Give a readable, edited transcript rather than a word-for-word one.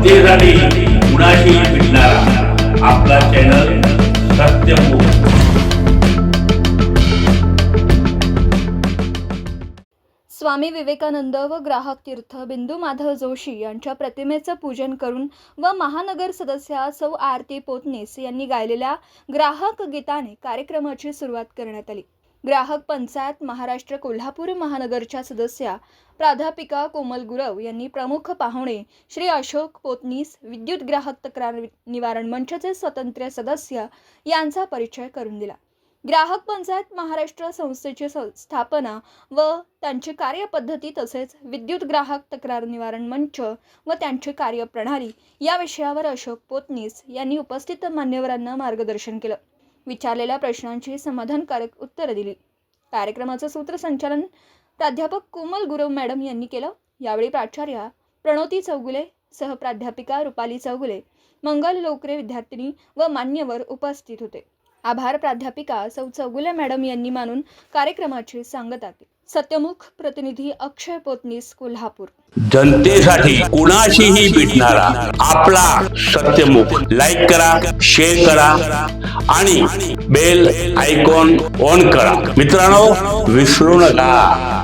जनतेसाठी कुणाशी भेटणारा आपला चॅनल सत्यमुख। स्वामी विवेकानंद व ग्राहक तीर्थ बिंदू माधव जोशी यांच्या प्रतिमेचं पूजन करून व महानगर सदस्या सौ आरती पोतनीस यांनी गायलेल्या ग्राहक गीताने कार्यक्रमाची सुरुवात करण्यात आली। ग्राहक पंचायत महाराष्ट्र कोल्हापूर महानगरच्या सदस्या प्राध्यापिका कोमल गुरव यांनी प्रमुख पाहुणे श्री अशोक पोतनीस, विद्युत ग्राहक तक्रार निवारण मंचचे स्वतंत्र सदस्य यांचा परिचय करून दिला। ग्राहक पंचायत महाराष्ट्र संस्थेची स्थापना व त्यांची कार्यपद्धती तसेच विद्युत ग्राहक तक्रार निवारण मंच व त्यांची कार्यप्रणाली या विषयावर अशोक पोतनीस यांनी उपस्थित मान्यवरांना मार्गदर्शन केलं। विचारलेल्या प्रश्नांची समाधानकारक उत्तरे दिली। कार्यक्रमाचं सूत्रसंचालन प्राध्यापक कोमल गुरव मॅडम यांनी केलं। यावेळी प्राचार्या प्रणोती चौगुले, सहप्राध्यापिका रुपाली चौगुले, मंगल लोकरे विद्यार्थिनी व मान्यवर उपस्थित होते। आभार प्राध्यापिका सौ चौगुले मॅडम यांनी मानून कार्यक्रमाची सांगता केली। सत्यमुख प्रतिनिधी अक्षय पोतनीस, कोल्हापूर। जनतेसाठी कुणाशीही भेटणारा आपला सत्यमुख। लाईक करा, शेअर करा आणि बेल आयकॉन ऑन करा। मित्रांनो, विसरू नका।